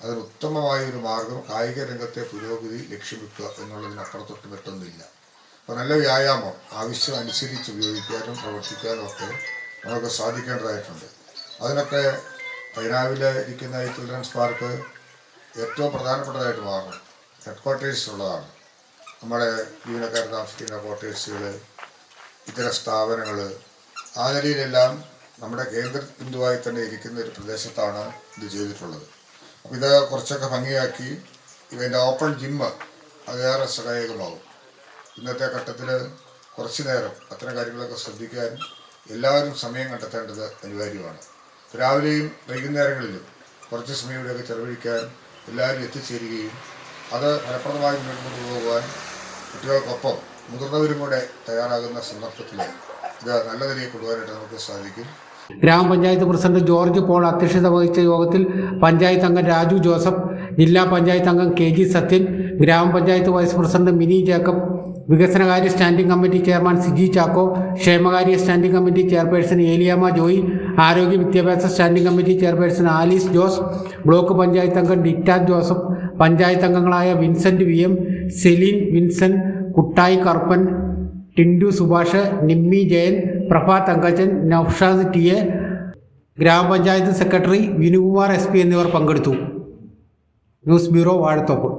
അതിന് ഉത്തമമായൊരു മാർഗം കായിക രംഗത്തെ പുരോഗതി ലക്ഷ്യമിക്കുക എന്നുള്ളതിനപ്പുറത്തൊട്ട് മറ്റൊന്നില്ല. അപ്പോൾ നല്ല വ്യായാമം ആവശ്യം അനുസരിച്ച് ഉപയോഗിക്കാനും പ്രവർത്തിക്കാനും ഒക്കെ നമുക്ക് സാധിക്കേണ്ടതായിട്ടുണ്ട്. അതിനൊക്കെ പൈനാവിൽ ഇരിക്കുന്ന ഈ ചിൽഡ്രൻസ് പാർക്ക് ഏറ്റവും പ്രധാനപ്പെട്ടതായിട്ട് മാറണം. ഹെഡ്ക്വാർട്ടേഴ്സ് ഉള്ളതാണ്. നമ്മുടെ ജീവനക്കാർ താമസിക്കുന്ന ക്വാർട്ടേഴ്സുകൾ, ഇത്തരം സ്ഥാപനങ്ങൾ, ആ നിലയിലെല്ലാം നമ്മുടെ കേന്ദ്ര ബിന്ദുവായി തന്നെ ഇരിക്കുന്ന ഒരു പ്രദേശത്താണ് ഇത് ചെയ്തിട്ടുള്ളത്. അപ്പോൾ ഇത് കുറച്ചൊക്കെ ഭംഗിയാക്കി ഇതിൻ്റെ ഓപ്പൺ ജിമ്മ് അതേറെ സഹായകമാകും. ഇന്നത്തെ ഘട്ടത്തിൽ കുറച്ച് നേരം അത്തരം കാര്യങ്ങളൊക്കെ ശ്രദ്ധിക്കാൻ എല്ലാവരും സമയം കണ്ടെത്തേണ്ടത് അനിവാര്യമാണ്. രാവിലെയും വൈകുന്നേരങ്ങളിലും കുറച്ച് സമയം ഇവിടെയൊക്കെ ചെലവഴിക്കാൻ എല്ലാവരും എത്തിച്ചേരുകയും അത് ഫലപ്രദമായി മുന്നോട്ട് കൊണ്ടുപോകാൻ കുട്ടികൾക്കൊപ്പം മുതിർന്നവരും കൂടെ തയ്യാറാകുന്ന സന്ദർഭത്തിൽ ഇത് നല്ല നിലയിൽ കൊണ്ടുപോകാനായിട്ട് നമുക്ക് സാധിക്കും. ഗ്രാമപഞ്ചായത്ത് പ്രസിഡന്റ് ജോർജ് പോൾ അധ്യക്ഷത വഹിച്ച യോഗത്തിൽ പഞ്ചായത്ത് അംഗം രാജു ജോസഫ്, ജില്ലാ പഞ്ചായത്ത് അംഗം KG സത്യൻ, ഗ്രാമപഞ്ചായത്ത് വൈസ് പ്രസിഡന്റ് മിനി ജേക്കബ്, വികസനകാര്യ standing committee chairman Siji Chacko, ക്ഷേമകാര്യ standing committee chairperson Eliyamma Joy, ആരോഗ്യ വിദ്യാഭ്യാസ standing committee chairperson Alice Jose, block panchayat അംഗം ഡിറ്റാജ് ജോസഫ്, പഞ്ചായത്ത് അംഗങ്ങളായ വിൻസെന്റ് VM, സെലീൻ വിൻസെന്റ്, കുട്ടായി കറുപ്പൻ, ടിൻഡു സുഭാഷ്, നിമ്മി ജയൻ, പ്രഭ തങ്കച്ചൻ, നൌഷാദ് TA, ഗ്രാമപഞ്ചായത്ത് സെക്രട്ടറി വിനുകുമാർ SP എന്നിവർ പങ്കെടുത്തു. News bureau, Vazhathoppu.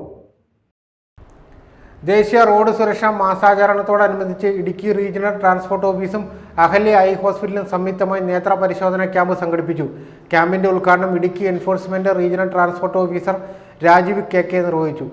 ദേശീയ റോഡ് സുരക്ഷാ മാസാചരണത്തോടനുബന്ധിച്ച് ഇടുക്കി റീജിയണൽ ട്രാൻസ്പോർട്ട് ഓഫീസും അഹല്യ ഐ ഹോസ്പിറ്റലും സംയുക്തമായി നേത്ര പരിശോധന ക്യാമ്പ് സംഘടിപ്പിച്ചു. ക്യാമ്പിന്റെ ഉദ്ഘാടനം Idukki enforcement regional transport officer Rajeev KK നിർവഹിച്ചു.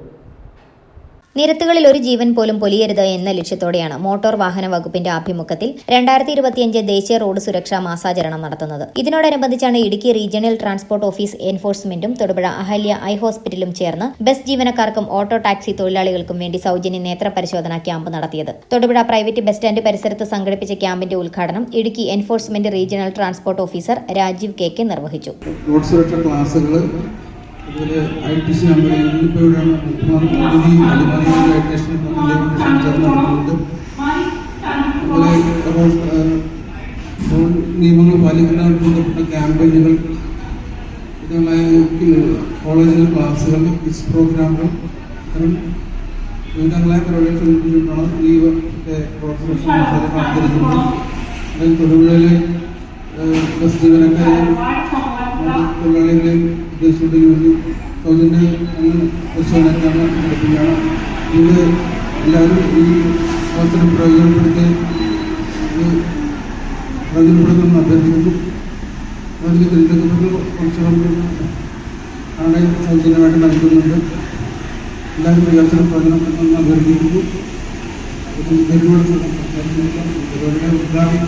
നിരത്തുകളിൽ ഒരു ജീവൻ പോലും പൊലിയരുത് എന്ന ലക്ഷ്യത്തോടെയാണ് മോട്ടോർ വാഹന വകുപ്പിന്റെ ആഭിമുഖ്യത്തിൽ 2025 ദേശീയ റോഡ് സുരക്ഷാ മാസാചരണം നടത്തുന്നത്. ഇതിനോടനുബന്ധിച്ചാണ് ഇടുക്കി റീജിയണൽ ട്രാൻസ്പോർട്ട് ഓഫീസ് എൻഫോഴ്സ്മെന്റും തൊടുപുഴ അഹല്യ ഐ ഹോസ്പിറ്റലും ചേർന്ന് ബസ് ജീവനക്കാർക്കും ഓട്ടോ ടാക്സി തൊഴിലാളികൾക്കും വേണ്ടി സൗജന്യ നേത്ര പരിശോധനാ ക്യാമ്പ് നടത്തിയത്. തൊടുപുഴ പ്രൈവറ്റ് ബസ് സ്റ്റാൻഡ് പരിസരത്ത് സംഘടിപ്പിച്ച ക്യാമ്പിന്റെ ഉദ്ഘാടനം Idukki enforcement regional transport officer Rajeev KK നിർവഹിച്ചു. റോഡ് സുരക്ഷാ ക്ലാസുകൾ അതുപോലെ ITC നമ്പറിൽ ഇപ്പോൾ ഇവിടെയാണ് അതുപോലെ നിയമങ്ങൾ പാലിക്കുന്നതിന് ബന്ധപ്പെട്ട ക്യാമ്പയിനുകൾ, കോളേജിലെ ക്ലാസ്സുകൾ, ക്വിസ് പ്രോഗ്രാമുകൾ, വിവിധങ്ങളായ പരിപാടികൾ സംഘടിപ്പിച്ചിട്ടാണ് ഈ റോഡ് സുരക്ഷാ മാസാചരണം ആചരിക്കുന്നത്. തൊടുപുഴയിലെ ബസ് ജീവനക്കാരെയും തൊഴിലാളികളെയും ഉദ്ദേശിച്ചുകൊണ്ട് വേണ്ടി സൗജന്യ പരിശോധനയ്ക്കാണ് നടത്തുകയാണ്. ഇത് എല്ലാവരും ഈ അവസരം പ്രയോജനപ്പെടുത്തുമെന്ന് അഭ്യർത്ഥിക്കുന്നു. അതിൽ തിരഞ്ഞെടുക്കപ്പെട്ട കുറച്ചുകൾ ആണ് സൗജന്യമായിട്ട് നൽകുന്നുണ്ട്. എല്ലാവരും ഈ അവസരം പ്രയോജനപ്പെടുത്തുമെന്ന് അഭ്യർത്ഥിക്കുന്നു. പരിപാടിയുടെ ഉദ്ഘാടനം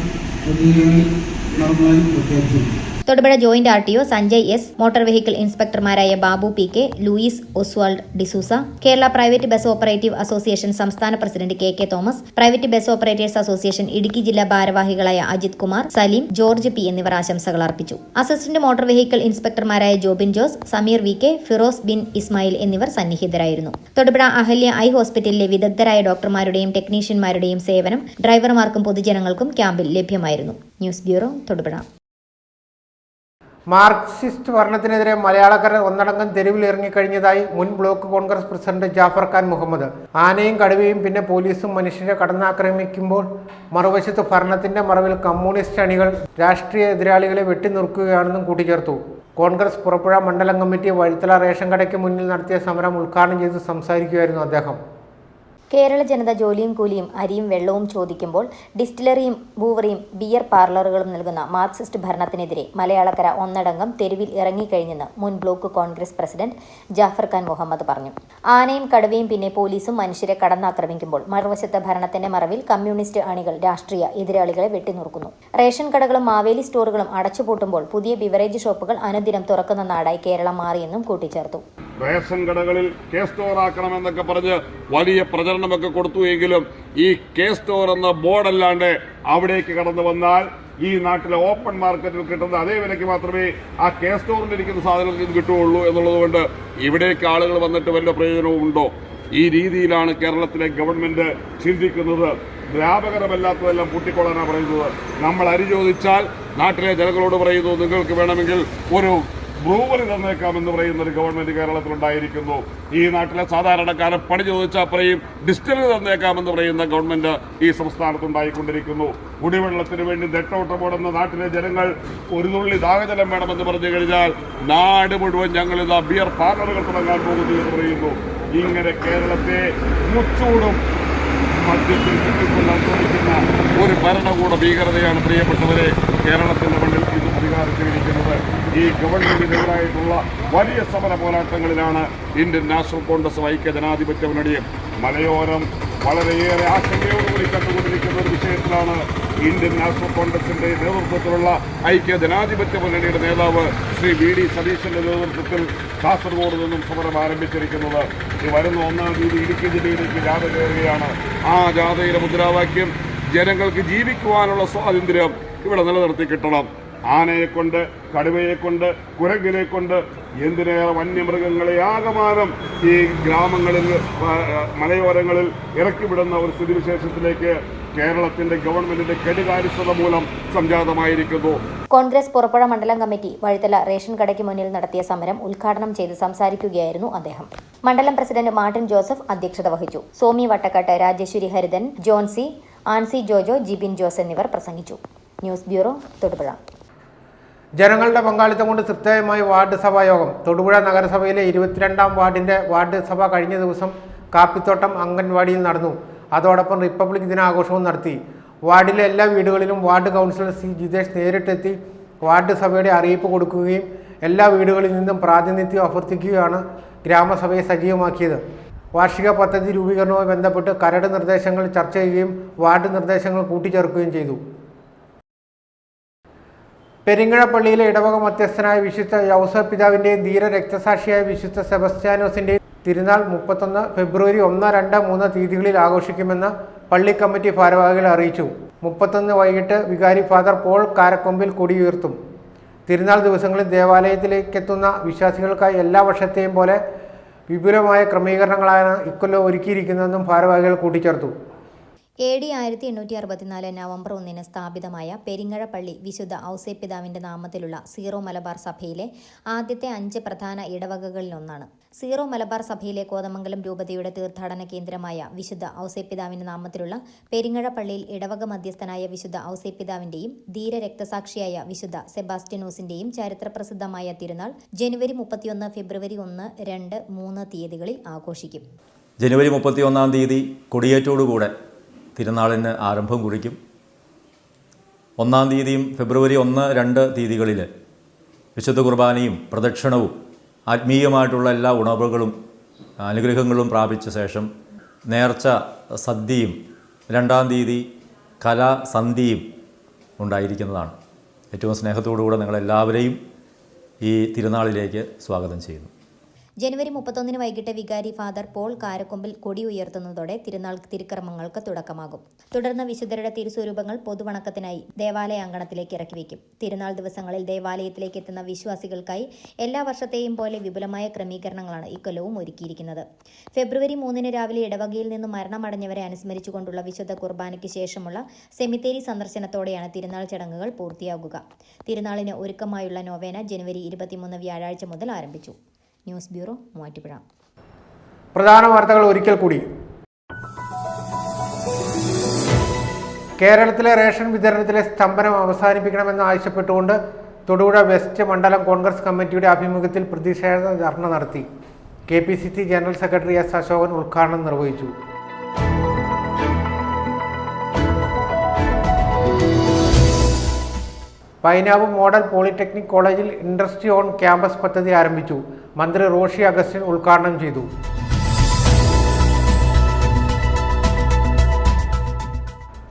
നടന്നതായി പ്രഖ്യാപിച്ചു. Thodupuzha joint RTO Sanjay S, motor vehicle ഇൻസ്പെക്ടർമാരായ Babu PK, Louis Oswald D'Souza, Kerala private bus operative association സംസ്ഥാന president KK Thomas, private bus operators association Idukki ജില്ലാ ഭാരവാഹികളായ അജിത് കുമാർ, സലീം, ജോർജ് P എന്നിവർ ആശംസകൾ അർപ്പിച്ചു. അസിസ്റ്റന്റ് മോട്ടോർ വെഹിക്കിൾ ഇൻസ്പെക്ടർമാരായ ജോബിൻ ജോസ്, സമീർ VK, ഫിറോസ് ബിൻ ഇസ്മായിൽ എന്നിവർ സന്നിഹിതരായിരുന്നു. തൊടുപുഴ അഹല്യ ഐ ഹോസ്പിറ്റലിലെ വിദഗ്ധരായ ഡോക്ടർമാരുടെയും ടെക്നീഷ്യന്മാരുടെയും സേവനം ഡ്രൈവർമാർക്കും പൊതുജനങ്ങൾക്കും ക്യാമ്പിൽ ലഭ്യമായിരുന്നു. News bureau, Thodupuzha. മാർക്സിസ്റ്റ് ഭരണത്തിനെതിരെ മലയാളക്കര ഒന്നടങ്കം തെരുവിൽ ഇറങ്ങിക്കഴിഞ്ഞതായി മുൻ block Congress president Jafar Khan Muhammad. ആനയും കടുവയും പിന്നെ പോലീസും മനുഷ്യരെ കടന്നാക്രമിക്കുമ്പോൾ മറുവശത്ത് ഭരണത്തിന്റെ മറവിൽ കമ്മ്യൂണിസ്റ്റ് അണികൾ രാഷ്ട്രീയ എതിരാളികളെ വെട്ടിനുറുക്കുകയാണെന്നും കൂട്ടിച്ചേർത്തു. കോൺഗ്രസ് പുറപ്പുഴ മണ്ഡലം കമ്മിറ്റി വഴിത്തല റേഷൻ കടയ്ക്ക് മുന്നിൽ നടത്തിയ സമരം ഉദ്ഘാടനം ചെയ്ത് സംസാരിക്കുകയായിരുന്നു അദ്ദേഹം. കേരള ജനത ജോലിയും കൂലിയും അരിയും വെള്ളവും ചോദിക്കുമ്പോൾ ഡിസ്റ്റിലറിയും ബ്രൂവറിയും ബിയർ പാർലറുകളും നൽകുന്ന മാർക്സിസ്റ്റ് ഭരണത്തിനെതിരെ മലയാളക്കര ഒന്നടങ്കം തെരുവിൽ ഇറങ്ങിക്കഴിഞ്ഞെന്ന് മുൻ block Congress president Jafar Khan Muhammad പറഞ്ഞു. ആനയും കടുവയും പിന്നെ പോലീസും മനുഷ്യരെ കടന്നാക്രമിക്കുമ്പോൾ മറുവശത്തെ ഭരണത്തിന്റെ മറവിൽ കമ്മ്യൂണിസ്റ്റ് അണികൾ രാഷ്ട്രീയ എതിരാളികളെ വെട്ടിനുറുക്കുന്നു. റേഷൻ കടകളും മാവേലി സ്റ്റോറുകളും അടച്ചുപൂട്ടുമ്പോൾ പുതിയ ബിവറേജ് ഷോപ്പുകൾ അനുദിനം തുറക്കുന്ന നാടായി കേരളം മാറിയെന്നും കൂട്ടിച്ചേർത്തു. റേഷൻ കടകളിൽ കേസ് സ്റ്റോർ ആക്കണമെന്നൊക്കെ പറഞ്ഞ് വലിയ പ്രചരണമൊക്കെ കൊടുത്തു എങ്കിലും ഈ കേസ് സ്റ്റോർ എന്ന ബോർഡല്ലാണ്ട് അവിടേക്ക് കടന്നു വന്നാൽ ഈ നാട്ടിലെ ഓപ്പൺ മാർക്കറ്റിൽ കിട്ടുന്ന അതേ വിലയ്ക്ക് മാത്രമേ ആ കേസ് സ്റ്റോറിൽ ഇരിക്കുന്ന സാധനങ്ങൾക്ക് കിട്ടുകയുള്ളൂ എന്നുള്ളതുകൊണ്ട് ഇവിടേക്ക് ആളുകൾ വന്നിട്ട് വല്ല പ്രയോജനവും ഉണ്ടോ? ഈ രീതിയിലാണ് കേരളത്തിലെ ഗവൺമെന്റ് ചിന്തിക്കുന്നത്. ലാഭകരമല്ലാത്തതെല്ലാം പൂട്ടിക്കൊള്ളാനാണ് പറയുന്നത്. നമ്മൾ അരി ചോദിച്ചാൽ നാട്ടിലെ ജനങ്ങളോട് പറയുന്നു, നിങ്ങൾക്ക് വേണമെങ്കിൽ ഒരു ബ്രൂവറി തന്നേക്കാമെന്ന് പറയുന്ന ഒരു ഗവൺമെന്റ് കേരളത്തിലുണ്ടായിരിക്കുന്നു. ഈ നാട്ടിലെ സാധാരണക്കാരൻ പണി ചോദിച്ചാൽ പറയും ഡിസ്റ്റിലറി തന്നേക്കാമെന്ന് പറയുന്ന ഗവൺമെന്റ് ഈ സംസ്ഥാനത്തുണ്ടായിക്കൊണ്ടിരിക്കുന്നു. കുടിവെള്ളത്തിന് വേണ്ടി നെട്ടോട്ടമോടുന്ന നാട്ടിലെ ജനങ്ങൾ ഒരു തുള്ളി ദാഹജലം വേണമെന്ന് പറഞ്ഞു കഴിഞ്ഞാൽ നാട് മുഴുവൻ ഞങ്ങളിതാ ബിയർ പാർലറുകൾ തുടങ്ങാൻ പോകുന്നു എന്ന് പറയുന്നു. ഇങ്ങനെ കേരളത്തെ മുച്ചൂടും മദ്യത്തിൽ ചുറ്റിക്കൊള്ളാൻ ശ്രമിക്കുന്ന ഒരു ഭരണകൂട ഭീകരതയാണ് പ്രിയപ്പെട്ടവരെ കേരളത്തിന്റെ മണ്ണിൽ ഇന്ന് അധികാരത്തിലിരിക്കുന്നത്. ഈ ഗവൺമെന്റിനെതിരായിട്ടുള്ള വലിയ സമര പോരാട്ടങ്ങളിലാണ് ഇന്ത്യൻ നാഷണൽ കോൺഗ്രസ് ഐക്യ ജനാധിപത്യ മുന്നണിയും. മലയോരം വളരെയേറെ ആശങ്കയോടുകൂടി കണ്ടുകൊണ്ടിരിക്കുന്ന ഒരു വിഷയത്തിലാണ് ഇന്ത്യൻ നാഷണൽ കോൺഗ്രസിന്റെ നേതൃത്വത്തിലുള്ള ഐക്യ ജനാധിപത്യ മുന്നണിയുടെ നേതാവ് ശ്രീ VD സതീശന്റെ നേതൃത്വത്തിൽ കാസർഗോഡ് നിന്നും സമരം ആരംഭിച്ചിരിക്കുന്നത്. ഈ വരുന്ന 1-ാം തീയതി ഇടുക്കി ജില്ലയിലേക്ക് ജാഥ കയറുകയാണ്. ആ ജാഥയുടെ മുദ്രാവാക്യം ജനങ്ങൾക്ക് ജീവിക്കുവാനുള്ള സ്വാതന്ത്ര്യം ഇവിടെ നിലനിർത്തി കിട്ടണം. ആനയെക്കൊണ്ട്, കടുവയെക്കൊണ്ട്, കുരങ്ങിനെക്കൊണ്ട്, എന്തിനേറെ വന്യമൃഗങ്ങളെ ആകമാനം ഈ ഗ്രാമങ്ങളിൽ മലയോരങ്ങളിൽ ഇറക്കിവിടുന്ന ഒരു സ്ഥിതിവിശേഷത്തിലേക്ക് കേരളത്തിന്റെ ഗവൺമെന്റിന്റെ കെടുകാര്യസ്ഥത മൂലം സംജാതമായിരിക്കുന്നു. കോൺഗ്രസ് പുറപ്പുഴ മണ്ഡലം കമ്മിറ്റി വഴിത്തല റേഷൻ കടയ്ക്ക് മുന്നിൽ നടത്തിയ സമരം ഉദ്ഘാടനം ചെയ്ത് സംസാരിക്കുകയായിരുന്നു അദ്ദേഹം. മണ്ഡലം പ്രസിഡന്റ് മാർട്ടിൻ ജോസഫ് അധ്യക്ഷത വഹിച്ചു. സോമി വട്ടക്കാട്ട്, രാജേശ്വരി ഹരിതൻ, ജോൺസി, ആൻസി ജോജോ, ജിബിൻ ജോസ് എന്നിവർ പ്രസംഗിച്ചു. News bureau, Thodupuzha. ജനങ്ങളുടെ പങ്കാളിത്തം കൊണ്ട് തൃപ്തികരമായി വാർഡ് സഭാ യോഗം. തൊടുപുഴ നഗരസഭയിലെ 22-ാം വാർഡിന്റെ വാർഡ് സഭ കഴിഞ്ഞ ദിവസം കാപ്പിത്തോട്ടം അംഗൻവാടിയിൽ നടന്നു. അതോടൊപ്പം റിപ്പബ്ലിക് ദിനാഘോഷവും നടത്തി. വാർഡിലെ എല്ലാ വീടുകളിലും വാർഡ് കൗൺസിലർ C. ജിതേഷ് നേരിട്ടെത്തി വാർഡ് സഭയുടെ അറിയിപ്പ് കൊടുക്കുകയും എല്ലാ വീടുകളിൽ നിന്നും പ്രാതിനിധ്യം അഭ്യർത്ഥിക്കുകയാണ് ഗ്രാമസഭയെ സജീവമാക്കിയത്. വാർഷിക പദ്ധതി രൂപീകരണവുമായി ബന്ധപ്പെട്ട് കരട് നിർദ്ദേശങ്ങൾ ചർച്ച ചെയ്യുകയും വാർഡ് നിർദ്ദേശങ്ങൾ കൂട്ടിച്ചേർക്കുകയും ചെയ്തു. പെരിങ്ങഴപ്പള്ളിയിലെ ഇടവക മധ്യസ്ഥനായ വിശുദ്ധ യൗസേപ്പ് പിതാവിൻ്റെയും ധീര രക്തസാക്ഷിയായ വിശുദ്ധ സെബസ്ത്യാനോസിൻ്റെയും തിരുനാൾ 31 ഫെബ്രുവരി 1, 2, 3 തീയതികളിൽ ആഘോഷിക്കുമെന്ന് പള്ളി കമ്മിറ്റി ഭാരവാഹികൾ അറിയിച്ചു. 31 വൈകിട്ട് വികാരി ഫാദർ പോൾ കാരക്കൊമ്പിൽ കൊടിയുയർത്തും. തിരുനാൾ ദിവസങ്ങളിൽ ദേവാലയത്തിലേക്കെത്തുന്ന വിശ്വാസികൾക്കായി എല്ലാ വർഷത്തെയും പോലെ വിപുലമായ ക്രമീകരണങ്ങളാണ് ഇക്കൊല്ലം ഒരുക്കിയിരിക്കുന്നതെന്നും ഭാരവാഹികൾ കൂട്ടിച്ചേർത്തു. AD 1864 നവംബർ 1 സ്ഥാപിതമായ പെരിങ്ങഴപ്പള്ളി വിശുദ്ധ ഔസേപ്പ് പിതാവിന്റെ നാമത്തിലുള്ള സീറോ മലബാർ സഭയിലെ ആദ്യത്തെ 5 പ്രധാന ഇടവകകളിലൊന്നാണ്. സീറോ മലബാർ സഭയിലെ കോതമംഗലം രൂപതയുടെ തീർത്ഥാടന കേന്ദ്രമായ വിശുദ്ധ ഔസേപ്പ് പിതാവിന്റെ നാമത്തിലുള്ള പെരിങ്ങഴപ്പള്ളിയിൽ ഇടവക മധ്യസ്ഥനായ വിശുദ്ധ ഔസേപ്പ് പിതാവിന്റെയും ധീര രക്തസാക്ഷിയായ വിശുദ്ധ സെബാസ്റ്റ്യനോസിന്റെയും ചരിത്രപ്രസിദ്ധമായ തിരുനാൾ ജനുവരി 31, ഫെബ്രുവരി 1, 2, 3 തീയതികളിൽ ആഘോഷിക്കും. ജനുവരി 31-ാം തീയതി കൊടിയേറ്റോടുകൂടെ തിരുനാളിന് ആരംഭം കുറിക്കും. 1-ാം തീയതിയും ഫെബ്രുവരി 1, 2 തീയതികളിൽ വിശുദ്ധ കുർബാനയും പ്രദക്ഷിണവും ആത്മീയമായിട്ടുള്ള എല്ലാ ഉണർവുകളും അനുഗ്രഹങ്ങളും പ്രാപിച്ച ശേഷം നേർച്ച സദ്യയും 2-ാം തീയതി കലാസന്ധ്യയും ഉണ്ടായിരിക്കുന്നതാണ്. ഏറ്റവും സ്നേഹത്തോടുകൂടെ നിങ്ങളെല്ലാവരെയും ഈ തിരുനാളിലേക്ക് സ്വാഗതം ചെയ്യുന്നു. ജനുവരി 31 വൈകിട്ട് വികാരി ഫാദർ പോൾ കാരക്കൊമ്പിൽ കൊടി ഉയർത്തുന്നതോടെ തിരുനാൾ തിരുക്കർമ്മങ്ങൾക്ക് തുടക്കമാകും. തുടർന്ന് വിശുദ്ധരുടെ തിരുസ്വരൂപങ്ങൾ പൊതുവണക്കത്തിനായി ദേവാലയ അങ്കണത്തിലേക്ക് ഇറക്കിവെക്കും. തിരുനാൾ ദിവസങ്ങളിൽ ദേവാലയത്തിലേക്ക് എത്തുന്ന വിശ്വാസികൾക്കായി എല്ലാ വർഷത്തെയും പോലെ വിപുലമായ ക്രമീകരണങ്ങളാണ് ഇക്കൊല്ലവും ഒരുക്കിയിരിക്കുന്നത്. ഫെബ്രുവരി 3 രാവിലെ ഇടവകയിൽ നിന്നും മരണമടഞ്ഞവരെ അനുസ്മരിച്ചുകൊണ്ടുള്ള വിശുദ്ധ കുർബാനയ്ക്ക് ശേഷമുള്ള സെമിത്തേരി സന്ദർശനത്തോടെയാണ് തിരുനാൾ ചടങ്ങുകൾ പൂർത്തിയാകുക. തിരുനാളിന് ഒരുക്കമായുള്ള നൊവേന ജനുവരി 23 വ്യാഴാഴ്ച മുതൽ ആരംഭിച്ചു. News bureau, Muvattupuzha. പ്രധാന വാർത്തകൾ ഒരിക്കൽ കൂടി. കേരളത്തിലെ റേഷൻ വിതരണത്തിലെ സ്തംഭനം അവസാനിപ്പിക്കണമെന്ന് ആവശ്യപ്പെട്ടുകൊണ്ട് തൊടുപുഴ വെസ്റ്റ് മണ്ഡലം കോൺഗ്രസ് കമ്മിറ്റിയുടെ ആഭിമുഖ്യത്തിൽ പ്രതിഷേധ ധർണ നടത്തി. KPCC general secretary S. Ashokan ഉദ്ഘാടനം നിർവഹിച്ചു. പൈനാവ് മോഡൽ പോളിടെക്നിക് കോളേജിൽ ഇൻഡസ്ട്രി ഓൺ ക്യാമ്പസ് പദ്ധതി ആരംഭിച്ചു. മന്ത്രി റോഷി അഗസ്റ്റിൻ ഉദ്ഘാടനം ചെയ്തു.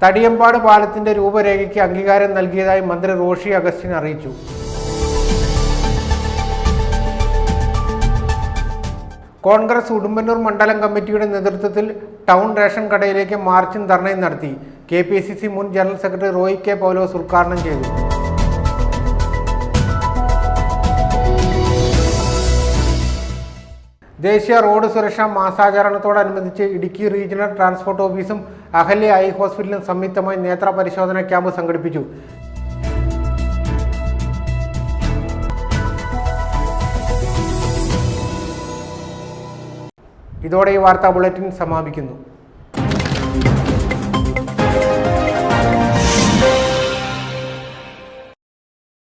തടിയമ്പാട് പാലത്തിന്റെ രൂപരേഖയ്ക്ക് അംഗീകാരം നൽകിയതായി മന്ത്രി റോഷി അഗസ്റ്റിൻ അറിയിച്ചു. കോൺഗ്രസ് ഉടുമ്പന്നൂർ മണ്ഡലം കമ്മിറ്റിയുടെ നേതൃത്വത്തിൽ ടൗൺ റേഷൻ കടയിലേക്ക് മാർച്ചും ധർണയും നടത്തി. KPCC മുൻ ജനറൽ സെക്രട്ടറി റോയി K. പൗലോസ് ഉദ്ഘാടനം ചെയ്തു. ദേശീയ റോഡ് സുരക്ഷാ മാസാചരണത്തോടനുബന്ധിച്ച് ഇടുക്കി റീജിയണൽ ട്രാൻസ്പോർട്ട് ഓഫീസും അഹല്യ ഐ ഹോസ്പിറ്റലും സംയുക്തമായി നേത്ര പരിശോധന ക്യാമ്പ് സംഘടിപ്പിച്ചു. ഇതോടെ ഈ വാർത്താ ബുള്ളറ്റിൻ സമാപിക്കുന്നു.